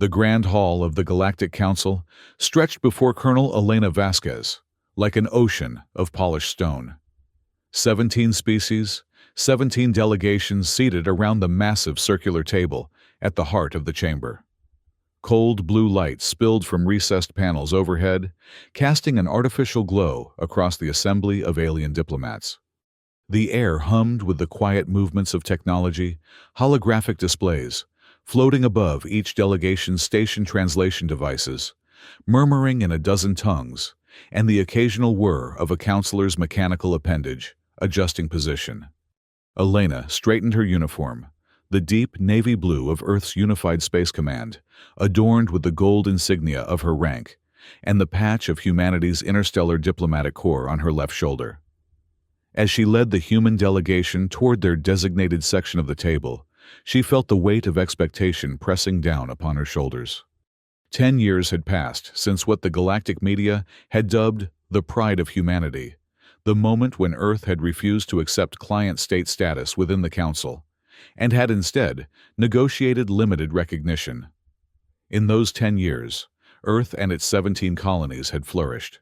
The Grand Hall of the Galactic Council stretched before Colonel Elena Vasquez, like an ocean of polished stone. 17 species, 17 delegations seated around the massive circular table at the heart of the chamber. Cold blue light spilled from recessed panels overhead, casting an artificial glow across the assembly of alien diplomats. The air hummed with the quiet movements of technology, holographic displays, floating above each delegation's station translation devices, murmuring in a dozen tongues, and the occasional whir of a counselor's mechanical appendage, adjusting position. Elena straightened her uniform, the deep navy blue of Earth's Unified Space Command, adorned with the gold insignia of her rank, and the patch of humanity's Interstellar Diplomatic Corps on her left shoulder. As she led the human delegation toward their designated section of the table, she felt the weight of expectation pressing down upon her shoulders. 10 years had passed since what the galactic media had dubbed the pride of humanity, the moment when Earth had refused to accept client state status within the Council, and had instead negotiated limited recognition. In those 10 years, Earth and its 17 colonies had flourished.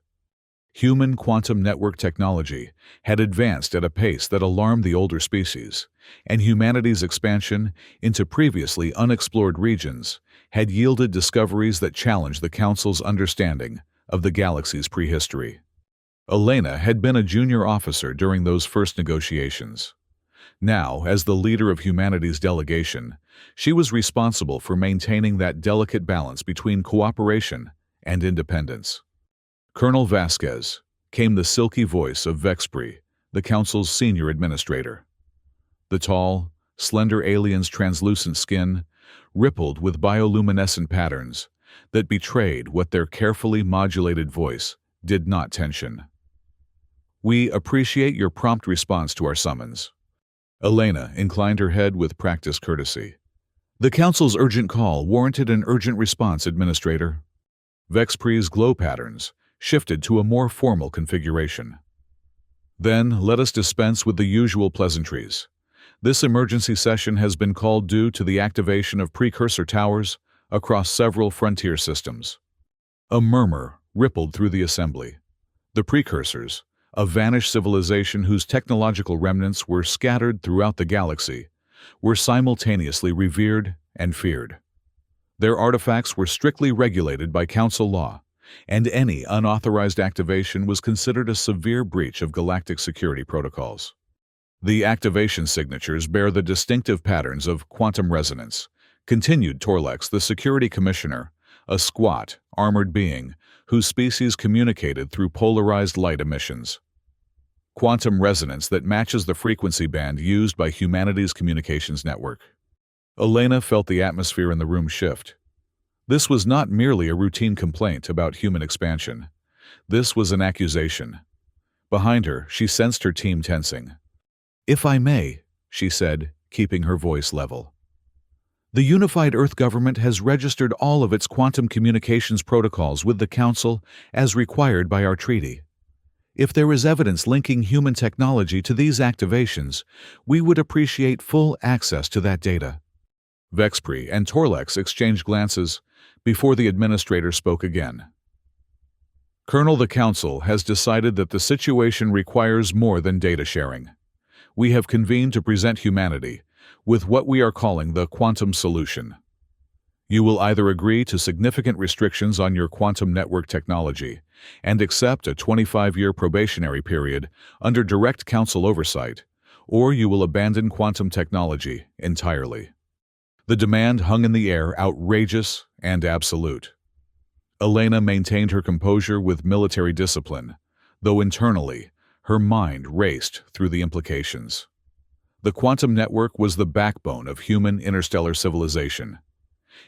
Human quantum network technology had advanced at a pace that alarmed the older species, and humanity's expansion into previously unexplored regions had yielded discoveries that challenged the Council's understanding of the galaxy's prehistory. Elena had been a junior officer during those first negotiations. Now, as the leader of humanity's delegation, she was responsible for maintaining that delicate balance between cooperation and independence. Colonel Vasquez came the silky voice of Vexpri, the Council's senior administrator. The tall, slender alien's translucent skin rippled with bioluminescent patterns that betrayed what their carefully modulated voice did not tension. "We appreciate your prompt response to our summons." Elena inclined her head with practiced courtesy. "The Council's urgent call warranted an urgent response, Administrator." Vexpri's glow patterns shifted to a more formal configuration. "Then let us dispense with the usual pleasantries. This emergency session has been called due to the activation of precursor towers across several frontier systems." A murmur rippled through the assembly. The precursors, a vanished civilization whose technological remnants were scattered throughout the galaxy, were simultaneously revered and feared. Their artifacts were strictly regulated by Council law, and any unauthorized activation was considered a severe breach of galactic security protocols. "The activation signatures bear the distinctive patterns of quantum resonance," continued Torlex, the security commissioner, a squat, armored being whose species communicated through polarized light emissions. "Quantum resonance that matches the frequency band used by humanity's communications network." Elena felt the atmosphere in the room shift. This was not merely a routine complaint about human expansion. This was an accusation. Behind her, she sensed her team tensing. "If I may," she said, keeping her voice level. "The Unified Earth Government has registered all of its quantum communications protocols with the Council as required by our treaty. If there is evidence linking human technology to these activations, we would appreciate full access to that data." Vexpri and Torlex exchanged glances before the administrator spoke again. "Colonel, the Council has decided that the situation requires more than data sharing. We have convened to present humanity with what we are calling the quantum solution. You will either agree to significant restrictions on your quantum network technology and accept a 25-year probationary period under direct Council oversight, or you will abandon quantum technology entirely." The demand hung in the air, outrageous and absolute. Elena maintained her composure with military discipline, though internally, her mind raced through the implications. The quantum network was the backbone of human interstellar civilization.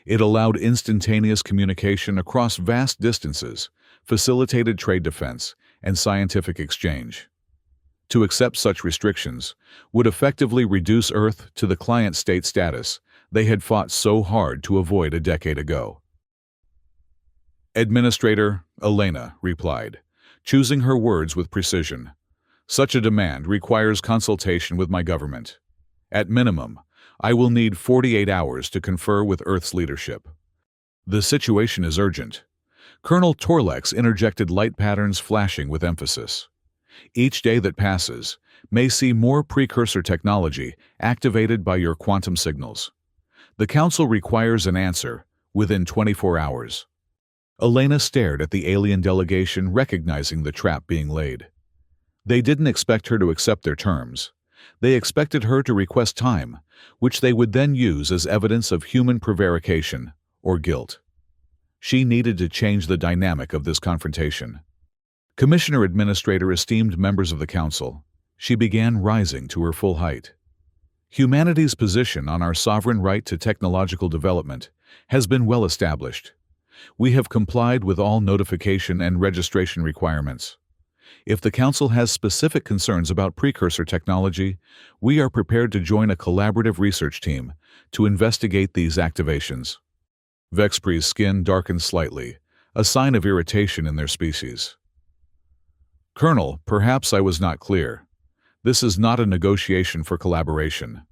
It allowed instantaneous communication across vast distances, facilitated trade defense, and scientific exchange. To accept such restrictions would effectively reduce Earth to the client state status they had fought so hard to avoid a decade ago. "Administrator," Elena replied, choosing her words with precision. "Such a demand requires consultation with my government. At minimum, I will need 48 hours to confer with Earth's leadership. The situation is urgent. Colonel Torlex interjected, light patterns flashing with emphasis. Each day that passes may see more precursor technology activated by your quantum signals. The Council requires an answer within 24 hours. Elena stared at the alien delegation, recognizing the trap being laid. They didn't expect her to accept their terms. They expected her to request time, which they would then use as evidence of human prevarication or guilt. She needed to change the dynamic of this confrontation. Commissioner Administrator, esteemed members of the Council, she began rising to her full height. Humanity's position on our sovereign right to technological development has been well established. We have complied with all notification and registration requirements. If the Council has specific concerns about precursor technology, we are prepared to join a collaborative research team to investigate these activations. Vexpri's skin darkened slightly, a sign of irritation in their species. Colonel, perhaps I was not clear. This is not a negotiation for collaboration.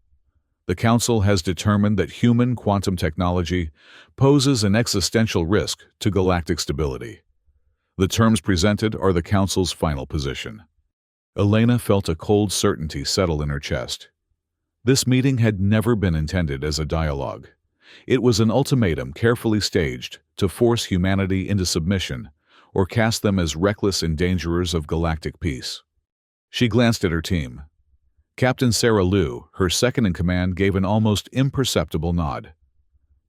The Council has determined that human quantum technology poses an existential risk to galactic stability. The terms presented are the Council's final position. Elena felt a cold certainty settle in her chest. This meeting had never been intended as a dialogue. It was an ultimatum carefully staged to force humanity into submission or cast them as reckless endangerers of galactic peace. She glanced at her team. Captain Sarah Liu, her second-in-command, gave an almost imperceptible nod.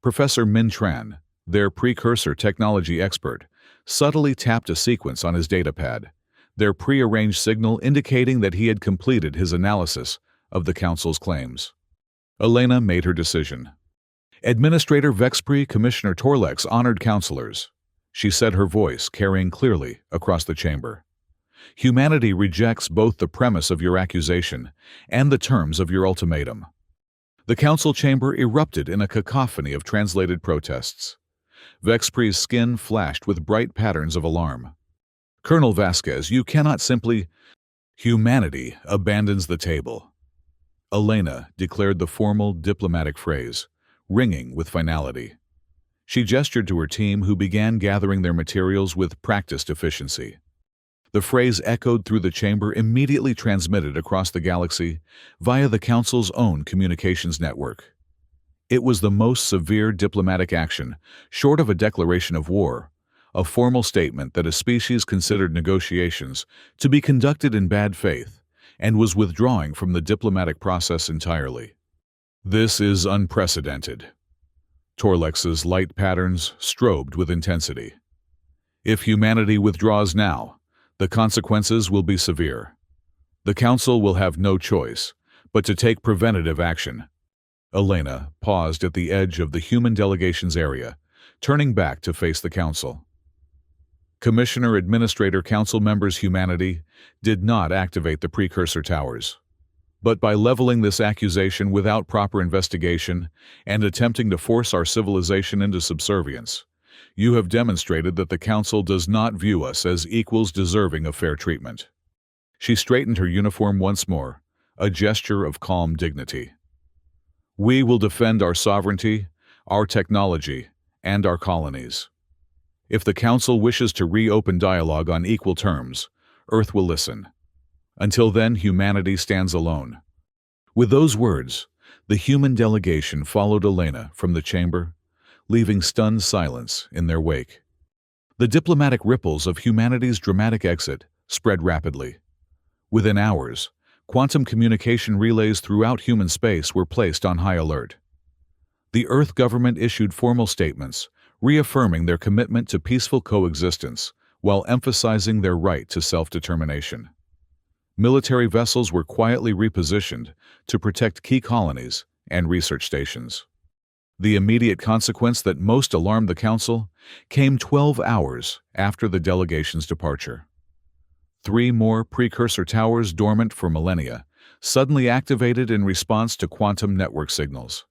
Professor Min Tran, their precursor technology expert, subtly tapped a sequence on his datapad, their prearranged signal indicating that he had completed his analysis of the Council's claims. Elena made her decision. Administrator Vexpri, Commissioner Torlex, honored counselors. She said, her voice carrying clearly across the chamber. Humanity rejects both the premise of your accusation and the terms of your ultimatum. The Council chamber erupted in a cacophony of translated protests. Vexpri's skin flashed with bright patterns of alarm. Colonel Vasquez, you cannot simply— Humanity abandons the table. Elena declared the formal diplomatic phrase, ringing with finality. She gestured to her team, who began gathering their materials with practiced efficiency. The phrase echoed through the chamber, immediately transmitted across the galaxy via the Council's own communications network. It was the most severe diplomatic action, short of a declaration of war, a formal statement that a species considered negotiations to be conducted in bad faith and was withdrawing from the diplomatic process entirely. This is unprecedented. Torlex's light patterns strobed with intensity. If humanity withdraws now, the consequences will be severe. The Council will have no choice but to take preventative action. Elena paused at the edge of the human delegation's area, turning back to face the Council. Commissioner, Administrator, Council members, humanity did not activate the precursor towers. But by leveling this accusation without proper investigation and attempting to force our civilization into subservience, you have demonstrated that the Council does not view us as equals deserving of fair treatment. She straightened her uniform once more, a gesture of calm dignity. We will defend our sovereignty, our technology, and our colonies. If the Council wishes to reopen dialogue on equal terms, Earth will listen. Until then, humanity stands alone. With those words, the human delegation followed Elena from the chamber, leaving stunned silence in their wake. The diplomatic ripples of humanity's dramatic exit spread rapidly. Within hours, quantum communication relays throughout human space were placed on high alert. The Earth government issued formal statements, reaffirming their commitment to peaceful coexistence while emphasizing their right to self-determination. Military vessels were quietly repositioned to protect key colonies and research stations. The immediate consequence that most alarmed the Council came 12 hours after the delegation's departure. 3 more precursor towers dormant for millennia suddenly activated in response to quantum network signals.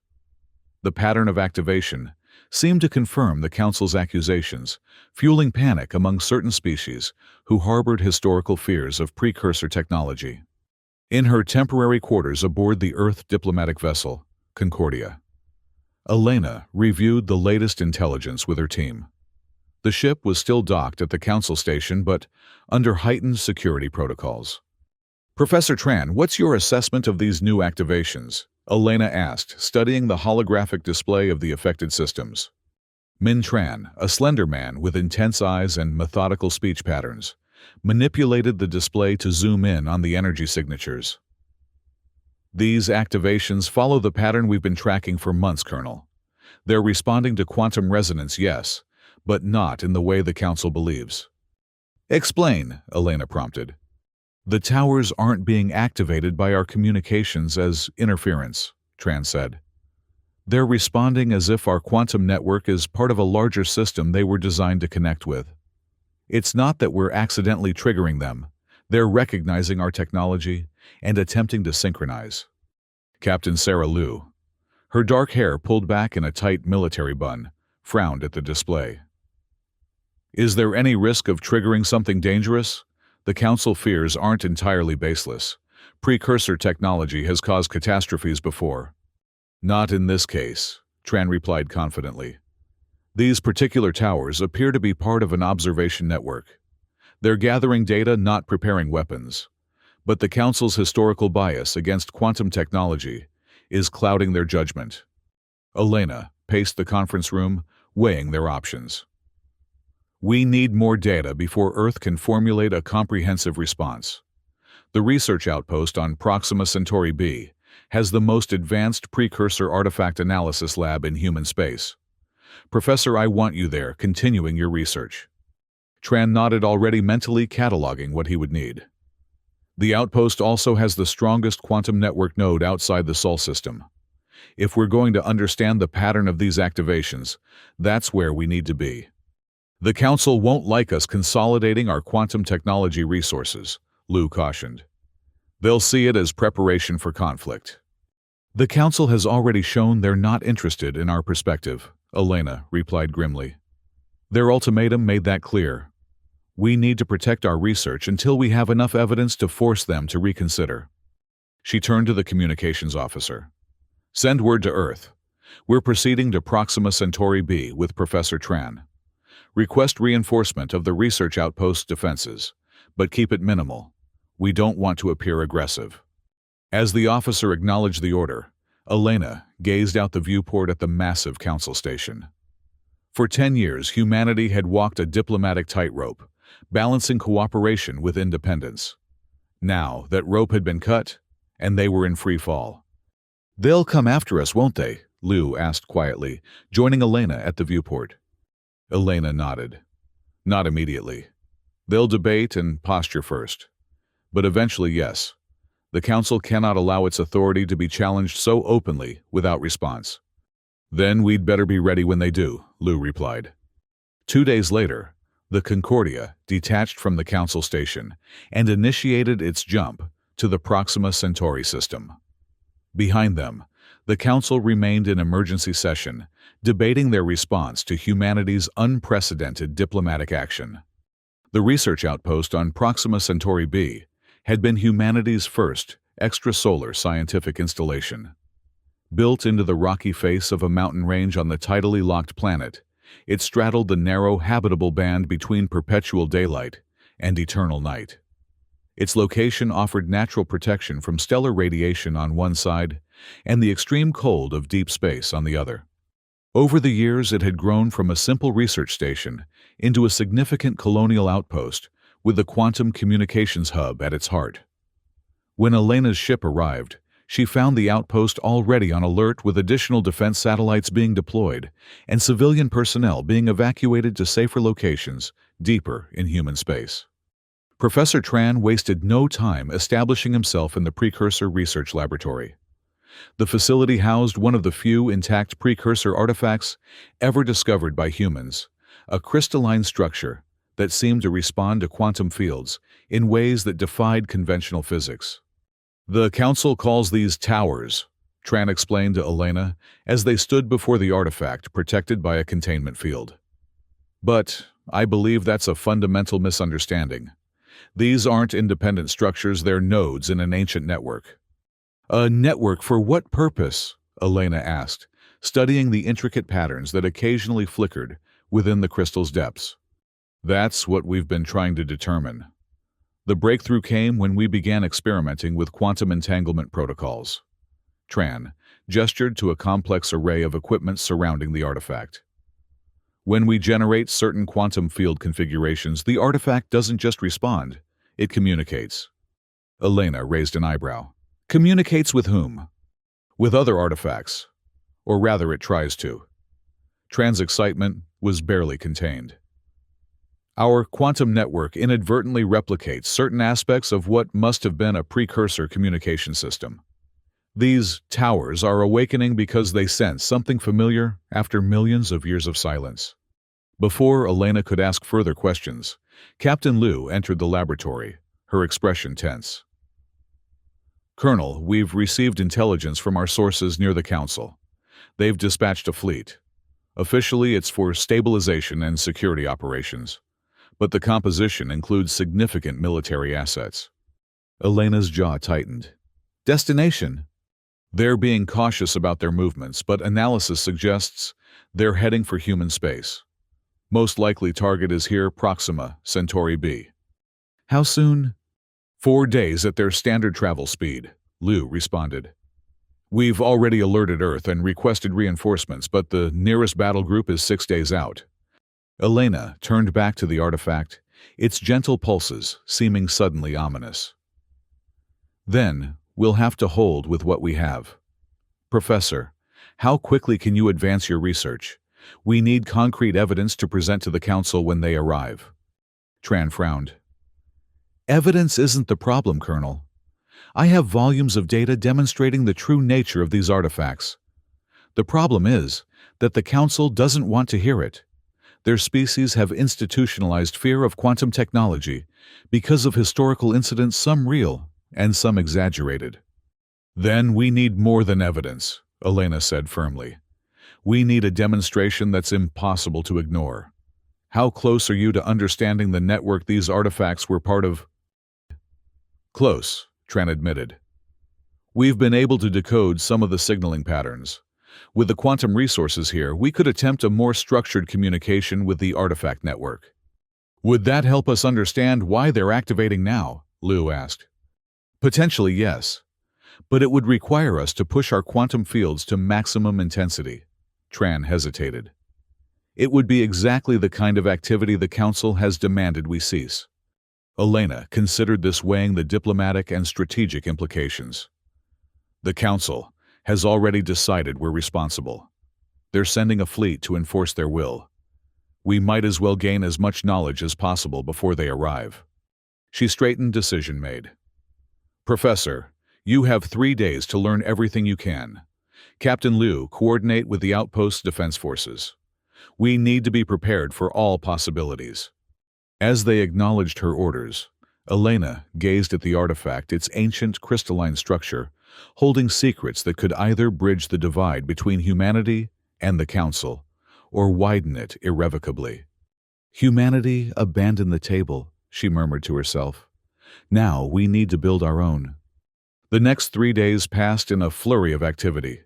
The pattern of activation seemed to confirm the Council's accusations, fueling panic among certain species who harbored historical fears of precursor technology. In her temporary quarters aboard the Earth diplomatic vessel, Concordia, Elena reviewed the latest intelligence with her team. The ship was still docked at the council station, but under heightened security protocols. Professor Tran, what's your assessment of these new activations? Elena asked, studying the holographic display of the affected systems. Min Tran, a slender man with intense eyes and methodical speech patterns, manipulated the display to zoom in on the energy signatures. These activations follow the pattern we've been tracking for months, Colonel. They're responding to quantum resonance, yes, but not in the way the Council believes. Explain, Elena prompted. The towers aren't being activated by our communications as interference, Tran said. They're responding as if our quantum network is part of a larger system they were designed to connect with. It's not that we're accidentally triggering them. They're recognizing our technology and attempting to synchronize. Captain Sarah Liu, her dark hair pulled back in a tight military bun, frowned at the display. Is there any risk of triggering something dangerous? The Council fears aren't entirely baseless. Precursor technology has caused catastrophes before. Not in this case, Tran replied confidently. These particular towers appear to be part of an observation network. They're gathering data, not preparing weapons. But the Council's historical bias against quantum technology is clouding their judgment. Elena paced the conference room, weighing their options. We need more data before Earth can formulate a comprehensive response. The research outpost on Proxima Centauri b has the most advanced precursor artifact analysis lab in human space. Professor, I want you there, continuing your research. Tran nodded, already mentally cataloging what he would need. The outpost also has the strongest quantum network node outside the Sol system. If we're going to understand the pattern of these activations, that's where we need to be. The Council won't like us consolidating our quantum technology resources, Liu cautioned. They'll see it as preparation for conflict. The Council has already shown they're not interested in our perspective, Elena replied grimly. Their ultimatum made that clear. We need to protect our research until we have enough evidence to force them to reconsider. She turned to the communications officer. Send word to Earth. We're proceeding to Proxima Centauri b with Professor Tran. Request reinforcement of the research outpost's defenses, but keep it minimal. We don't want to appear aggressive. As the officer acknowledged the order, Elena gazed out the viewport at the massive council station. For 10 years, humanity had walked a diplomatic tightrope, balancing cooperation with independence. Now that rope had been cut, and they were in free fall. They'll come after us, won't they? Liu asked quietly, joining Elena at the viewport. Elena nodded. Not immediately. They'll debate and posture first. But eventually, yes. The Council cannot allow its authority to be challenged so openly without response. Then we'd better be ready when they do, Liu replied. 2 days later, the Concordia detached from the Council station and initiated its jump to the Proxima Centauri system. Behind them, the Council remained in emergency session, debating their response to humanity's unprecedented diplomatic action. The research outpost on Proxima Centauri b had been humanity's first extrasolar scientific installation. Built into the rocky face of a mountain range on the tidally locked planet, it straddled the narrow habitable band between perpetual daylight and eternal night. Its location offered natural protection from stellar radiation on one side and the extreme cold of deep space on the other. Over the years, it had grown from a simple research station into a significant colonial outpost with the quantum communications hub at its heart. When Elena's ship arrived, she found the outpost already on alert, with additional defense satellites being deployed and civilian personnel being evacuated to safer locations deeper in human space. Professor Tran wasted no time establishing himself in the Precursor Research Laboratory. The facility housed one of the few intact precursor artifacts ever discovered by humans, a crystalline structure that seemed to respond to quantum fields in ways that defied conventional physics. The Council calls these towers, Tran explained to Elena as they stood before the artifact protected by a containment field. But I believe that's a fundamental misunderstanding. These aren't independent structures, they're nodes in an ancient network. A network for what purpose? Elena asked, studying the intricate patterns that occasionally flickered within the crystal's depths. That's what we've been trying to determine. The breakthrough came when we began experimenting with quantum entanglement protocols. Tran gestured to a complex array of equipment surrounding the artifact. When we generate certain quantum field configurations, the artifact doesn't just respond, it communicates. Elena raised an eyebrow. Communicates with whom? With other artifacts. Or rather, it tries to. Tran's excitement was barely contained. Our quantum network inadvertently replicates certain aspects of what must have been a precursor communication system. These towers are awakening because they sense something familiar after millions of years of silence. Before Elena could ask further questions, Captain Liu entered the laboratory, her expression tense. Colonel, we've received intelligence from our sources near the Council. They've dispatched a fleet. Officially, it's for stabilization and security operations, but the composition includes significant military assets. Elena's jaw tightened. Destination? They're being cautious about their movements, but analysis suggests they're heading for human space. Most likely target is here, Proxima Centauri b. How soon? 4 days at their standard travel speed, Liu responded. We've already alerted Earth and requested reinforcements, but the nearest battle group is 6 days out. Elena turned back to the artifact, its gentle pulses seeming suddenly ominous. Then, we'll have to hold with what we have. Professor, how quickly can you advance your research? We need concrete evidence to present to the Council when they arrive. Tran frowned. Evidence isn't the problem, Colonel. I have volumes of data demonstrating the true nature of these artifacts. The problem is that the Council doesn't want to hear it. Their species have institutionalized fear of quantum technology because of historical incidents, some real and some exaggerated. Then we need more than evidence, Elena said firmly. We need a demonstration that's impossible to ignore. How close are you to understanding the network these artifacts were part of? Close, Tran admitted. We've been able to decode some of the signaling patterns. With the quantum resources here, we could attempt a more structured communication with the artifact network. Would that help us understand why they're activating now? Liu asked. Potentially, yes. But it would require us to push our quantum fields to maximum intensity. Tran hesitated. It would be exactly the kind of activity the Council has demanded we cease. Elena considered this, weighing the diplomatic and strategic implications. The Council has already decided we're responsible. They're sending a fleet to enforce their will. We might as well gain as much knowledge as possible before they arrive. She straightened, decision made. Professor, you have 3 days to learn everything you can. Captain Liu, coordinate with the outpost's defense forces. We need to be prepared for all possibilities. As they acknowledged her orders, Elena gazed at the artifact, its ancient crystalline structure, holding secrets that could either bridge the divide between humanity and the Council, or widen it irrevocably. Humanity abandoned the table, she murmured to herself. Now we need to build our own. The next 3 days passed in a flurry of activity.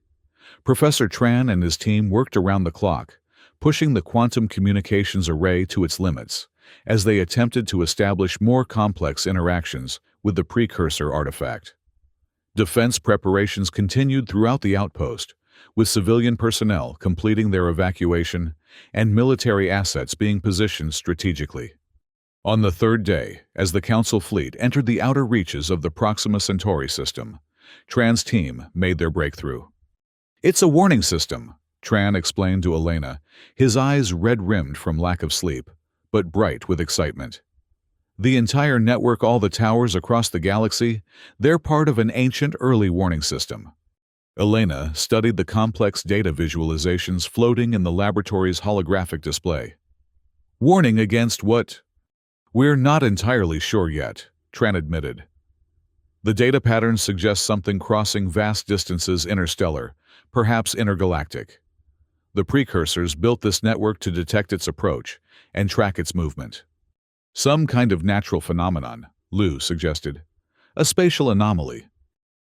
Professor Tran and his team worked around the clock, pushing the quantum communications array to its limits, as they attempted to establish more complex interactions with the precursor artifact. Defense preparations continued throughout the outpost, with civilian personnel completing their evacuation and military assets being positioned strategically. On the 3rd day, as the Council fleet entered the outer reaches of the Proxima Centauri system, Tran's team made their breakthrough. It's a warning system, Tran explained to Elena, his eyes red-rimmed from lack of sleep, but bright with excitement. The entire network, all the towers across the galaxy, they're part of an ancient early warning system. Elena studied the complex data visualizations floating in the laboratory's holographic display. Warning against what? We're not entirely sure yet, Tran admitted. The data patterns suggest something crossing vast distances interstellar, perhaps intergalactic. The precursors built this network to detect its approach and track its movement. Some kind of natural phenomenon, Liu suggested. A spatial anomaly.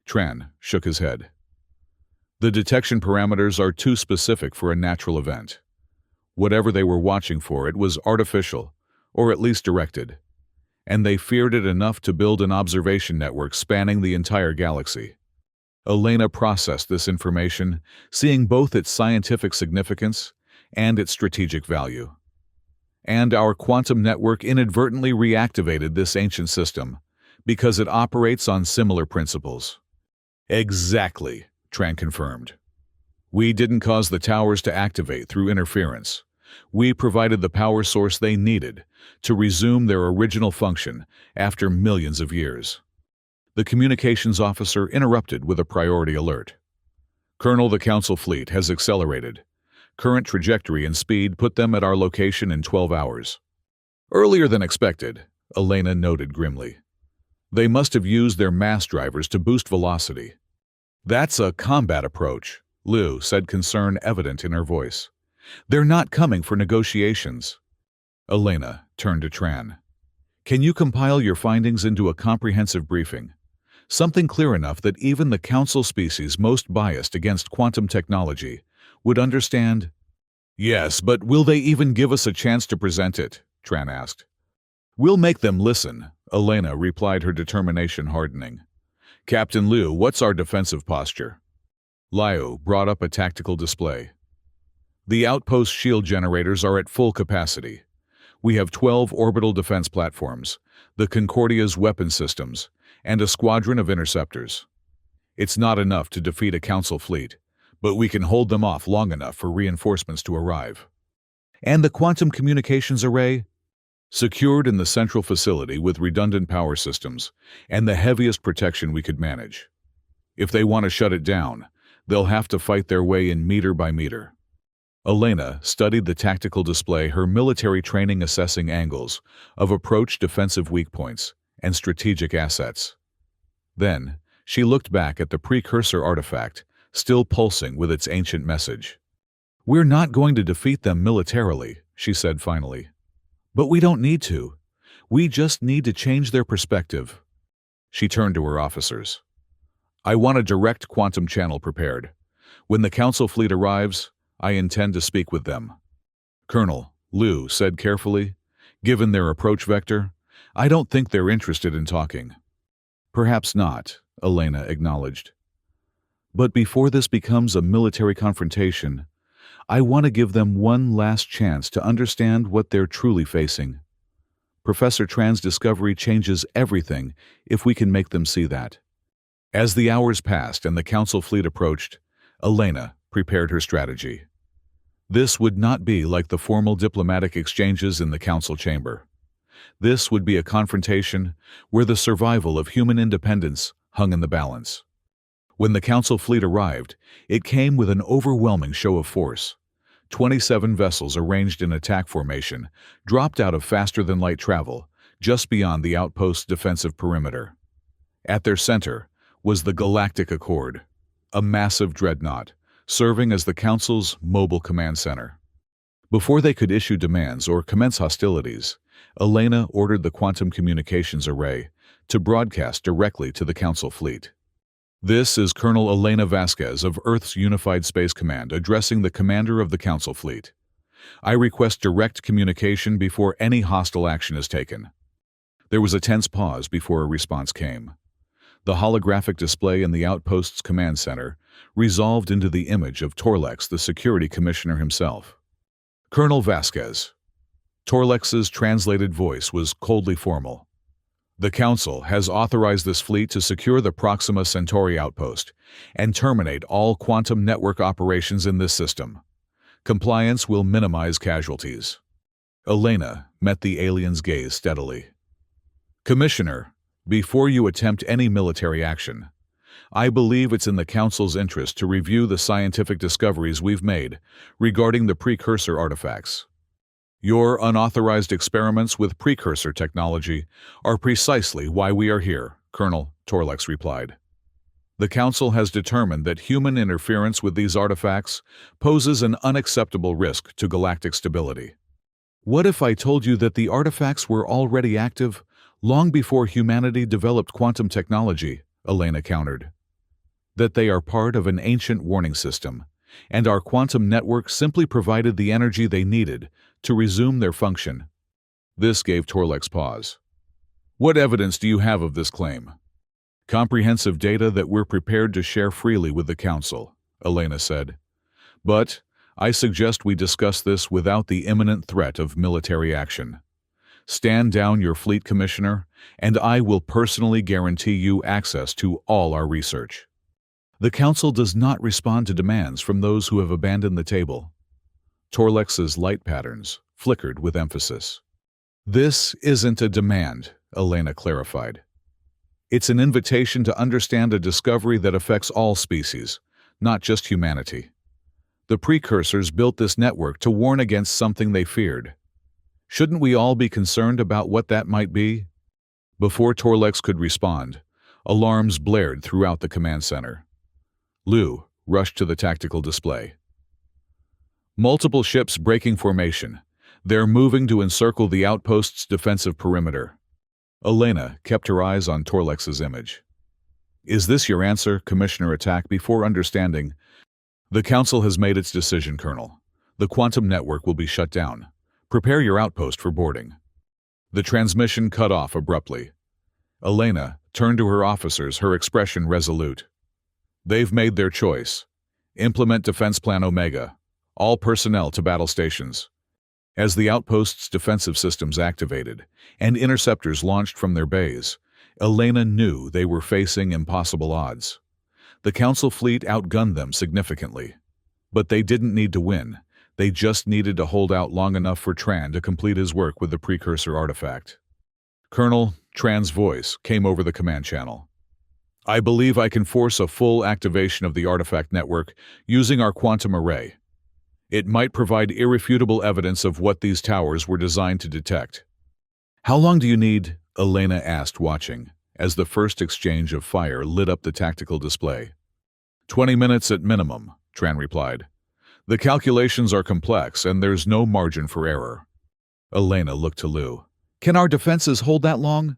Tran shook his head. The detection parameters are too specific for a natural event. Whatever they were watching for, it was artificial, or at least directed. And they feared it enough to build an observation network spanning the entire galaxy. Elena processed this information, seeing both its scientific significance and its strategic value. And our quantum network inadvertently reactivated this ancient system, because it operates on similar principles. Exactly, Tran confirmed. We didn't cause the towers to activate through interference. We provided the power source they needed to resume their original function after millions of years. The communications officer interrupted with a priority alert. Colonel, the Council fleet has accelerated. Current trajectory and speed put them at our location in 12 hours. Earlier than expected, Elena noted grimly. They must have used their mass drivers to boost velocity. That's a combat approach, Liu said, concern evident in her voice. They're not coming for negotiations. Elena turned to Tran. Can you compile your findings into a comprehensive briefing? Something clear enough that even the Council species most biased against quantum technology would understand? Yes, but will they even give us a chance to present it? Tran asked. We'll make them listen, Elena replied, her determination hardening. Captain Liu, what's our defensive posture? Liu brought up a tactical display. The outpost shield generators are at full capacity. We have 12 orbital defense platforms, the Concordia's weapon systems, and a squadron of interceptors. It's not enough to defeat a Council fleet, but we can hold them off long enough for reinforcements to arrive. And the quantum communications array? Secured in the central facility with redundant power systems and the heaviest protection we could manage. If they want to shut it down, they'll have to fight their way in meter by meter. Elena studied the tactical display, her military training assessing angles of approach, defensive weak points, and strategic assets. Then, she looked back at the precursor artifact, still pulsing with its ancient message. We're not going to defeat them militarily, she said finally. But we don't need to. We just need to change their perspective. She turned to her officers. I want a direct quantum channel prepared. When the Council fleet arrives, I intend to speak with them. Colonel, Liu said carefully, given their approach vector, I don't think they're interested in talking. Perhaps not, Elena acknowledged. But before this becomes a military confrontation, I want to give them one last chance to understand what they're truly facing. Professor Tran's discovery changes everything if we can make them see that. As the hours passed and the Council fleet approached, Elena prepared her strategy. This would not be like the formal diplomatic exchanges in the Council chamber. This would be a confrontation where the survival of human independence hung in the balance. When the Council fleet arrived, it came with an overwhelming show of force. 27 vessels arranged in attack formation dropped out of faster-than-light travel, just beyond the outpost's defensive perimeter. At their center was the Galactic Accord, a massive dreadnought, serving as the Council's mobile command center. Before they could issue demands or commence hostilities, Elena ordered the quantum communications array to broadcast directly to the Council fleet. This is Colonel Elena Vasquez of Earth's Unified Space Command addressing the commander of the Council fleet. I request direct communication before any hostile action is taken. There was a tense pause before a response came. The holographic display in the outpost's command center resolved into the image of Torlex, the security commissioner himself. Colonel Vasquez. Torlex's translated voice was coldly formal. The Council has authorized this fleet to secure the Proxima Centauri outpost and terminate all quantum network operations in this system. Compliance will minimize casualties. Elena met the alien's gaze steadily. Commissioner, before you attempt any military action, I believe it's in the Council's interest to review the scientific discoveries we've made regarding the precursor artifacts. Your unauthorized experiments with precursor technology are precisely why we are here, Colonel, Torlex replied. The Council has determined that human interference with these artifacts poses an unacceptable risk to galactic stability. What if I told you that the artifacts were already active long before humanity developed quantum technology? Elena countered. that they are part of an ancient warning system, and our quantum network simply provided the energy they needed to resume their function. This gave Torlex pause. What evidence do you have of this claim? Comprehensive data that we're prepared to share freely with the Council, Elena said. But I suggest we discuss this without the imminent threat of military action. Stand down your fleet commissioner, and I will personally guarantee you access to all our research. The Council does not respond to demands from those who have abandoned the table. Torlex's light patterns flickered with emphasis. This isn't a demand, Elena clarified. It's an invitation to understand a discovery that affects all species, not just humanity. The precursors built this network to warn against something they feared. Shouldn't we all be concerned about what that might be? Before Torlex could respond, alarms blared throughout the command center. Liu rushed to the tactical display. Multiple ships breaking formation. They're moving to encircle the outpost's defensive perimeter. Elena kept her eyes on Torlex's image. Is this your answer, Commissioner? Attack before understanding. The Council has made its decision, Colonel. The quantum network will be shut down. Prepare your outpost for boarding. The transmission cut off abruptly. Elena turned to her officers, her expression resolute. They've made their choice. Implement Defense Plan Omega. All personnel to battle stations. As the outpost's defensive systems activated and interceptors launched from their bays, Elena knew they were facing impossible odds. The Council fleet outgunned them significantly. But they didn't need to win. They just needed to hold out long enough for Tran to complete his work with the precursor artifact. Colonel, Tran's voice came over the command channel. I believe I can force a full activation of the artifact network using our quantum array. It might provide irrefutable evidence of what these towers were designed to detect. How long do you need? Elena asked, watching, as the first exchange of fire lit up the tactical display. 20 minutes at minimum, Tran replied. The calculations are complex and there's no margin for error. Elena looked to Liu. Can our defenses hold that long?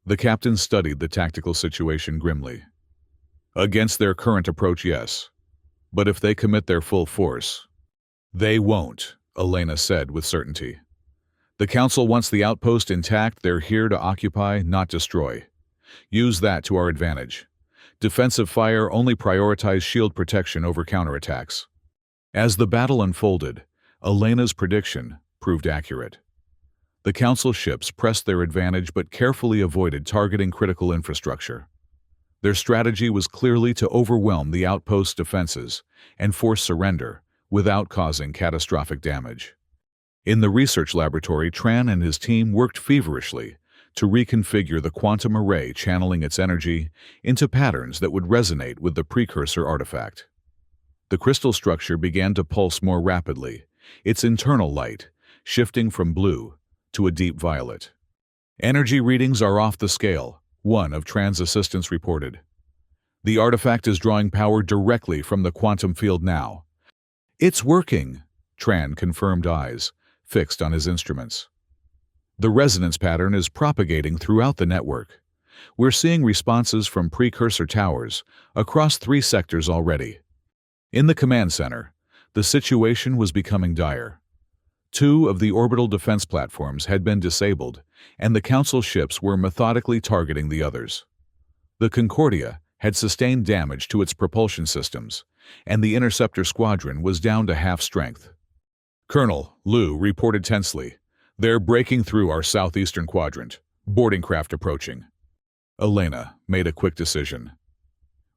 The captain studied the tactical situation grimly. Against their current approach, yes. But if they commit their full force, they won't, Elena said with certainty. The Council wants the outpost intact. They're here to occupy, not destroy. Use that to our advantage. Defensive fire only prioritize shield protection over counterattacks. As the battle unfolded, Elena's prediction proved accurate. The Council ships pressed their advantage but carefully avoided targeting critical infrastructure. Their strategy was clearly to overwhelm the outpost's defenses and force surrender without causing catastrophic damage. In the research laboratory, Tran and his team worked feverishly to reconfigure the quantum array, channeling its energy into patterns that would resonate with the precursor artifact. The crystal structure began to pulse more rapidly, its internal light shifting from blue to a deep violet. Energy readings are off the scale, one of Tran's assistants reported. The artifact is drawing power directly from the quantum field now. It's working, Tran confirmed, eyes fixed on his instruments. The resonance pattern is propagating throughout the network. We're seeing responses from precursor towers across 3 sectors already. In the command center, the situation was becoming dire. 2 of the orbital defense platforms had been disabled, and the Council ships were methodically targeting the others. The Concordia had sustained damage to its propulsion systems, and the interceptor squadron was down to half strength. Colonel, Liu reported tensely. They're breaking through our southeastern quadrant. Boarding craft approaching. Elena made a quick decision.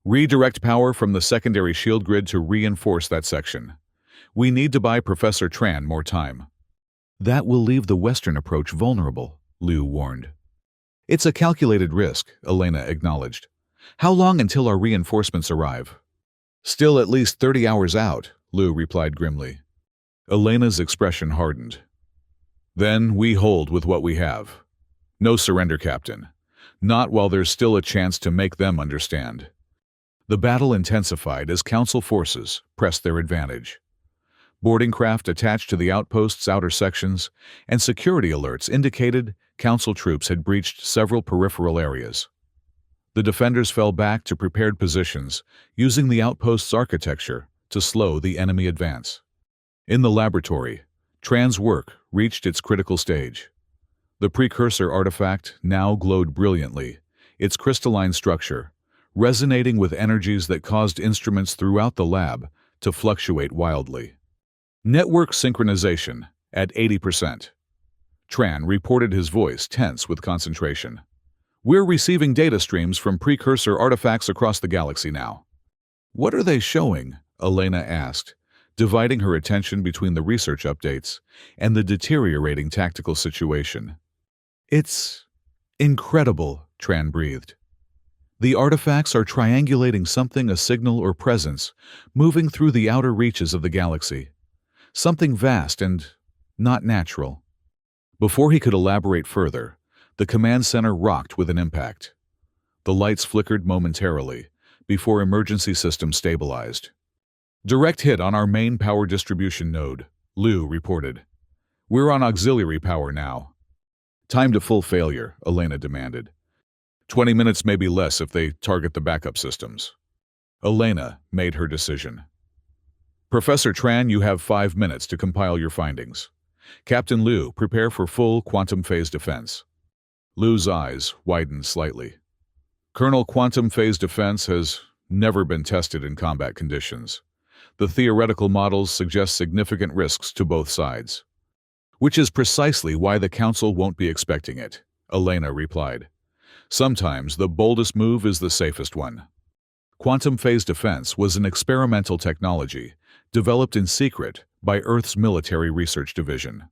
Redirect power from the secondary shield grid to reinforce that section. We need to buy Professor Tran more time. That will leave the western approach vulnerable, Liu warned. It's a calculated risk, Elena acknowledged. How long until our reinforcements arrive? Still at least 30 hours out, Liu replied grimly. Elena's expression hardened. Then we hold with what we have. No surrender, Captain. Not while there's still a chance to make them understand. The battle intensified as Council forces pressed their advantage. Boarding craft attached to the outpost's outer sections, and security alerts indicated Council troops had breached several peripheral areas. The defenders fell back to prepared positions, using the outpost's architecture to slow the enemy advance. In the laboratory, Tran's work reached its critical stage. The precursor artifact now glowed brilliantly, its crystalline structure resonating with energies that caused instruments throughout the lab to fluctuate wildly. Network synchronization at 80%. Tran reported, his voice tense with concentration. We're receiving data streams from precursor artifacts across the galaxy now. What are they showing? Elena asked, dividing her attention between the research updates and the deteriorating tactical situation. It's incredible, Tran breathed. The artifacts are triangulating something, a signal or presence, moving through the outer reaches of the galaxy. Something vast and not natural. Before he could elaborate further, the command center rocked with an impact. The lights flickered momentarily before emergency systems stabilized. Direct hit on our main power distribution node, Liu reported. We're on auxiliary power now. Time to full failure, Elena demanded. 20 minutes, maybe less if they target the backup systems. Elena made her decision. Professor Tran, you have 5 minutes to compile your findings. Captain Liu, prepare for full quantum phase defense. Liu's eyes widened slightly. Colonel, quantum phase defense has never been tested in combat conditions. The theoretical models suggest significant risks to both sides. Which is precisely why the Council won't be expecting it, Elena replied. Sometimes the boldest move is the safest one. Quantum phase defense was an experimental technology developed in secret by Earth's military research division.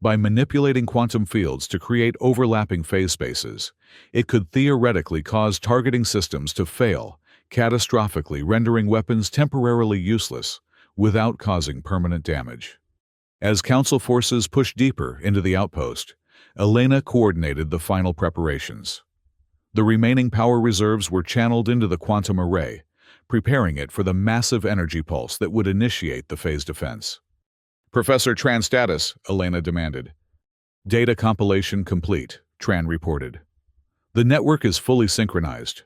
By manipulating quantum fields to create overlapping phase spaces, it could theoretically cause targeting systems to fail, catastrophically rendering weapons temporarily useless without causing permanent damage. As Council forces pushed deeper into the outpost, Elena coordinated the final preparations. The remaining power reserves were channeled into the quantum array, preparing it for the massive energy pulse that would initiate the phase defense. Professor Tran status, Elena demanded. Data compilation complete, Tran reported. The network is fully synchronized.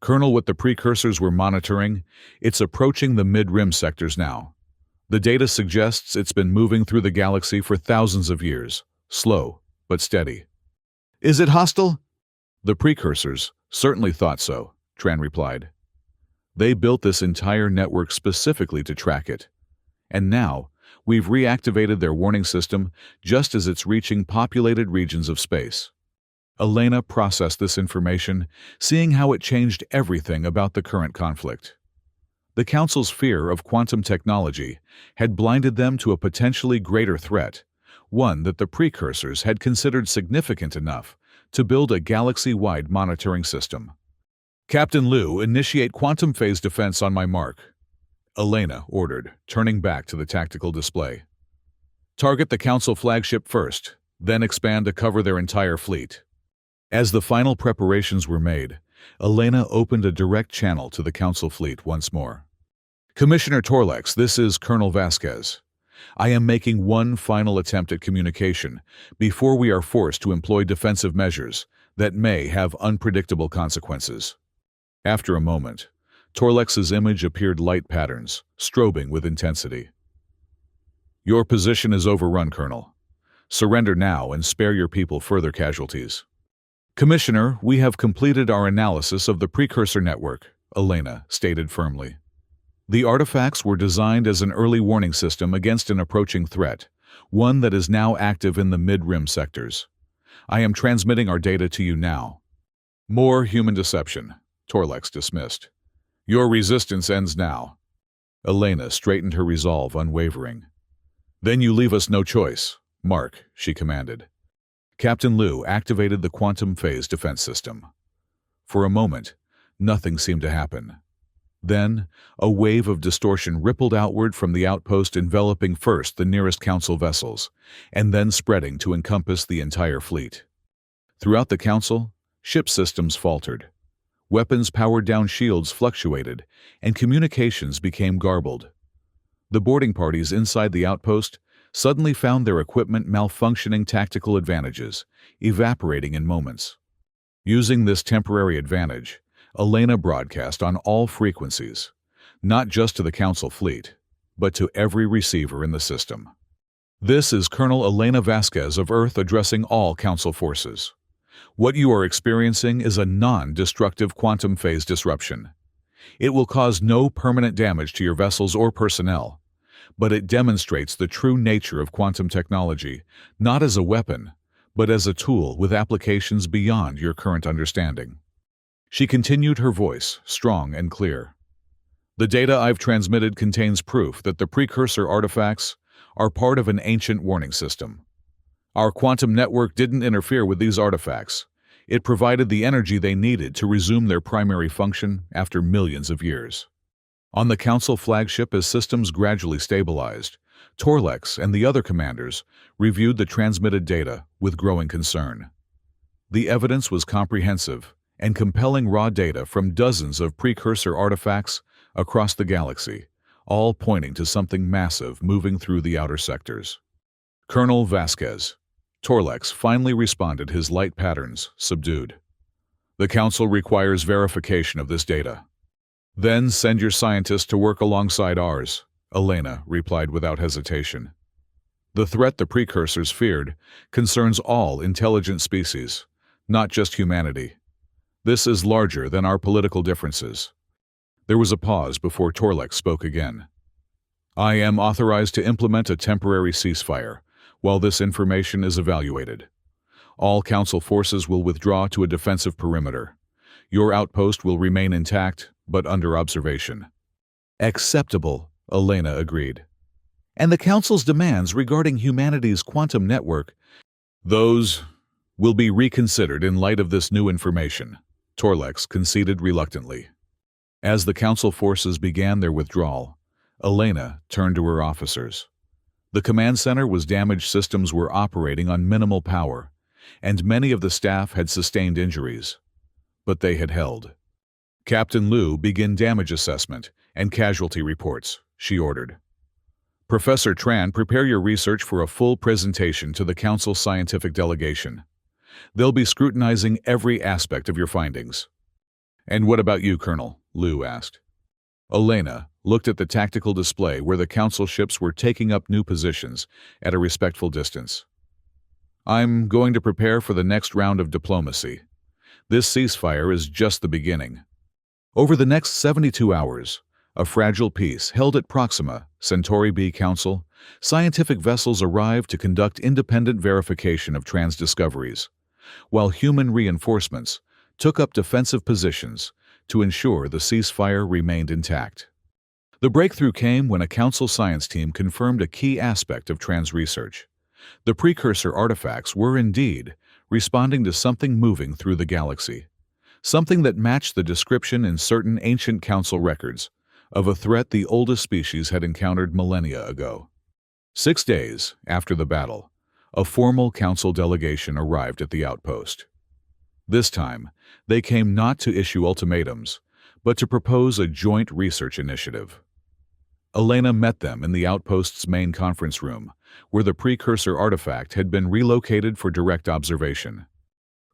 Colonel, what the precursors were monitoring, it's approaching the mid-rim sectors now. The data suggests it's been moving through the galaxy for thousands of years, slow but steady. Is it hostile? The precursors certainly thought so, Tran replied. They built this entire network specifically to track it. And now, we've reactivated their warning system just as it's reaching populated regions of space. Elena processed this information, seeing how it changed everything about the current conflict. The Council's fear of quantum technology had blinded them to a potentially greater threat, one that the precursors had considered significant enough to build a galaxy-wide monitoring system. Captain Liu, initiate quantum phase defense on my mark, Elena ordered, turning back to the tactical display. Target the Council flagship first, then expand to cover their entire fleet. As the final preparations were made, Elena opened a direct channel to the Council fleet once more. Commissioner Torlex, this is Colonel Vasquez. I am making one final attempt at communication before we are forced to employ defensive measures that may have unpredictable consequences. After a moment, Torlex's image appeared light patterns, strobing with intensity. Your position is overrun, Colonel. Surrender now and spare your people further casualties. Commissioner, we have completed our analysis of the precursor network, Elena stated firmly. The artifacts were designed as an early warning system against an approaching threat, one that is now active in the mid-rim sectors. I am transmitting our data to you now. More human deception, Torlex dismissed. Your resistance ends now. Elena straightened her resolve, unwavering. Then you leave us no choice, Mark, she commanded. Captain Liu activated the quantum phase defense system. For a moment, nothing seemed to happen. Then, a wave of distortion rippled outward from the outpost, enveloping first the nearest Council vessels, and then spreading to encompass the entire fleet. Throughout the Council, ship systems faltered. Weapons powered down shields fluctuated, and communications became garbled. The boarding parties inside the outpost suddenly found their equipment malfunctioning, tactical advantages evaporating in moments. Using this temporary advantage, Elena broadcast on all frequencies, not just to the Council fleet, but to every receiver in the system. This is Colonel Elena Vasquez of Earth addressing all Council forces. What you are experiencing is a non-destructive quantum phase disruption. It will cause no permanent damage to your vessels or personnel, but it demonstrates the true nature of quantum technology, not as a weapon, but as a tool with applications beyond your current understanding. She continued, her voice strong and clear. The data I've transmitted contains proof that the precursor artifacts are part of an ancient warning system. Our quantum network didn't interfere with these artifacts. It provided the energy they needed to resume their primary function after millions of years. On the Council flagship, as systems gradually stabilized, Torlex and the other commanders reviewed the transmitted data with growing concern. The evidence was comprehensive and compelling, raw data from dozens of precursor artifacts across the galaxy, all pointing to something massive moving through the outer sectors. Colonel Vasquez, Torlex finally responded, his light patterns subdued. The Council requires verification of this data. Then send your scientists to work alongside ours, Elena replied without hesitation. The threat the precursors feared concerns all intelligent species, not just humanity. This is larger than our political differences. There was a pause before Torlex spoke again. I am authorized to implement a temporary ceasefire while this information is evaluated. All Council forces will withdraw to a defensive perimeter. Your outpost will remain intact, but under observation. Acceptable, Elena agreed. And the Council's demands regarding humanity's quantum network, those will be reconsidered in light of this new information, Torlex conceded reluctantly. As the Council forces began their withdrawal, Elena turned to her officers. The command center was damaged, systems were operating on minimal power, and many of the staff had sustained injuries. But they had held. Captain Liu, begin damage assessment and casualty reports, she ordered. Professor Tran, prepare your research for a full presentation to the Council scientific delegation. They'll be scrutinizing every aspect of your findings. And what about you, Colonel? Liu asked. Elena looked at the tactical display where the Council ships were taking up new positions at a respectful distance. I'm going to prepare for the next round of diplomacy. This ceasefire is just the beginning. Over the next 72 hours, a fragile peace held at Proxima Centauri B Council, scientific vessels arrived to conduct independent verification of trans discoveries, while human reinforcements took up defensive positions to ensure the ceasefire remained intact. The breakthrough came when a Council science team confirmed a key aspect of trans research. The precursor artifacts were indeed responding to something moving through the galaxy, something that matched the description in certain ancient Council records of a threat the oldest species had encountered millennia ago. 6 days after the battle, a formal Council delegation arrived at the outpost. This time, they came not to issue ultimatums, but to propose a joint research initiative. Elena met them in the outpost's main conference room, where the precursor artifact had been relocated for direct observation.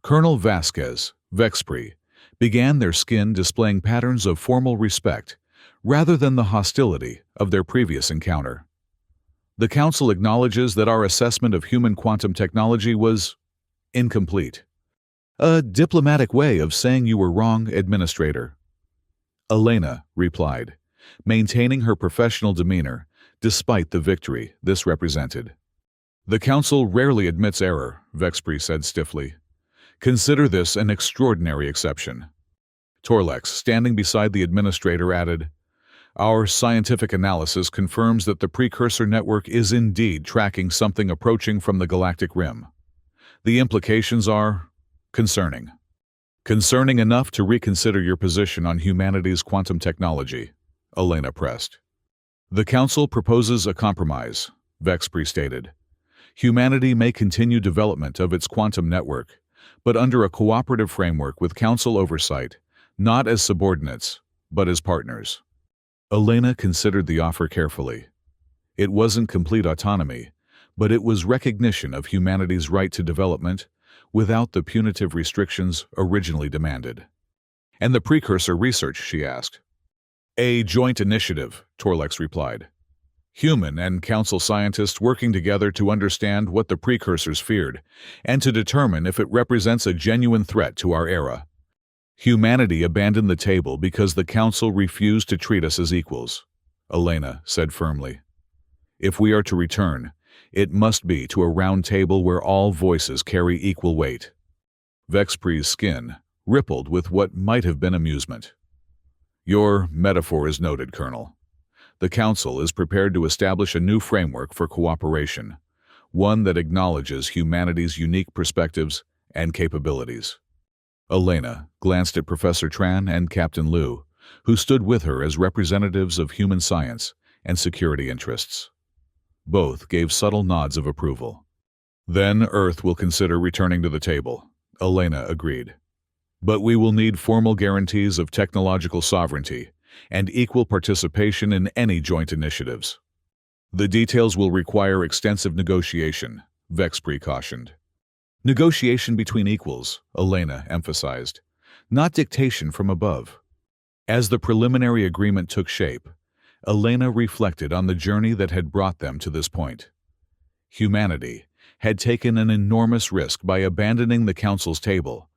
Colonel Vasquez, Vexpre, began, their skin displaying patterns of formal respect rather than the hostility of their previous encounter. The Council acknowledges that our assessment of human quantum technology was incomplete. A diplomatic way of saying you were wrong, Administrator. Elena replied, maintaining her professional demeanor despite the victory this represented. The Council rarely admits error, Vexpre said stiffly. Consider this an extraordinary exception. Torlex, standing beside the Administrator, added, Our scientific analysis confirms that the precursor network is indeed tracking something approaching from the galactic rim. The implications are concerning. Concerning enough to reconsider your position on humanity's quantum technology, Elena pressed. The Council proposes a compromise, Vexpre stated. Humanity may continue development of its quantum network, but under a cooperative framework with Council oversight, not as subordinates, but as partners. Elena considered the offer carefully. It wasn't complete autonomy, but it was recognition of humanity's right to development, without the punitive restrictions originally demanded. "And the precursor research?" she asked. "A joint initiative," Torlex replied. "Human and council scientists working together to understand what the precursors feared and to determine if it represents a genuine threat to our era. Humanity abandoned the table because the council refused to treat us as equals," Elena said firmly. "If we are to return, it must be to a round table where all voices carry equal weight." Vexpre's skin rippled with what might have been amusement. "Your metaphor is noted, Colonel. The Council is prepared to establish a new framework for cooperation, one that acknowledges humanity's unique perspectives and capabilities." Elena glanced at Professor Tran and Captain Liu, who stood with her as representatives of human science and security interests. Both gave subtle nods of approval. "Then Earth will consider returning to the table," Elena agreed. "But we will need formal guarantees of technological sovereignty and equal participation in any joint initiatives. The details will require extensive negotiation," Vexpre cautioned. "Negotiation between equals," Elena emphasized, "not dictation from above." As the preliminary agreement took shape, Elena reflected on the journey that had brought them to this point. Humanity had taken an enormous risk by abandoning the Council's table,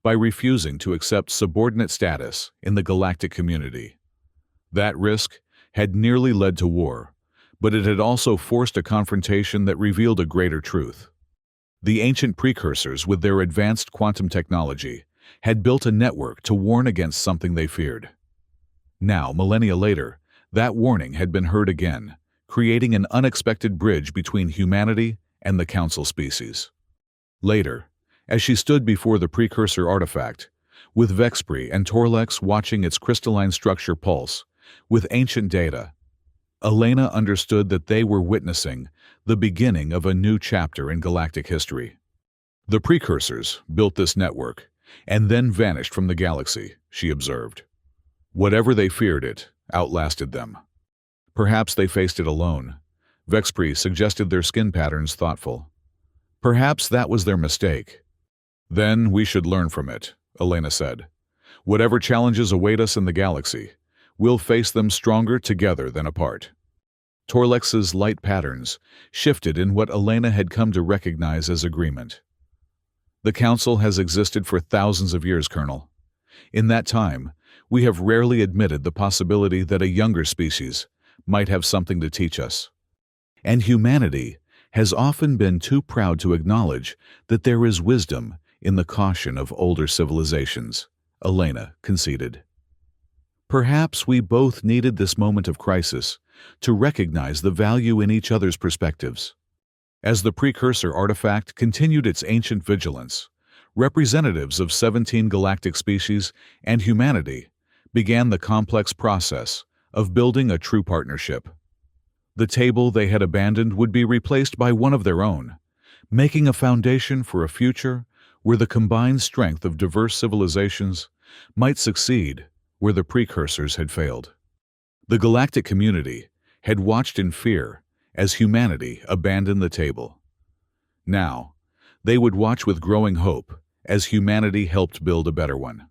by refusing to accept subordinate status in the galactic community. That risk had nearly led to war, but it had also forced a confrontation that revealed a greater truth. The ancient precursors, with their advanced quantum technology, had built a network to warn against something they feared. Now, millennia later, that warning had been heard again, creating an unexpected bridge between humanity and the Council species. Later, as she stood before the precursor artifact, with Vexpre and Torlex watching its crystalline structure pulse, with ancient data, Elena understood that they were witnessing the beginning of a new chapter in galactic history. The precursors built this network and then vanished from the galaxy, she observed. Whatever they feared, it outlasted them. Perhaps they faced it alone. Vexpre suggested, their skin patterns thoughtful. Perhaps that was their mistake. Then we should learn from it, Elena said. Whatever challenges await us in the galaxy, we'll face them stronger together than apart. Torlex's light patterns shifted in what Elena had come to recognize as agreement. The Council has existed for thousands of years, Colonel. In that time, we have rarely admitted the possibility that a younger species might have something to teach us. And humanity has often been too proud to acknowledge that there is wisdom in the caution of older civilizations, Elena conceded. Perhaps we both needed this moment of crisis to recognize the value in each other's perspectives. As the precursor artifact continued its ancient vigilance, representatives of 17 galactic species and humanity began the complex process of building a true partnership. The table they had abandoned would be replaced by one of their own, making a foundation for a future where the combined strength of diverse civilizations might succeed where the precursors had failed. The galactic community had watched in fear as humanity abandoned the table. Now, they would watch with growing hope as humanity helped build a better one.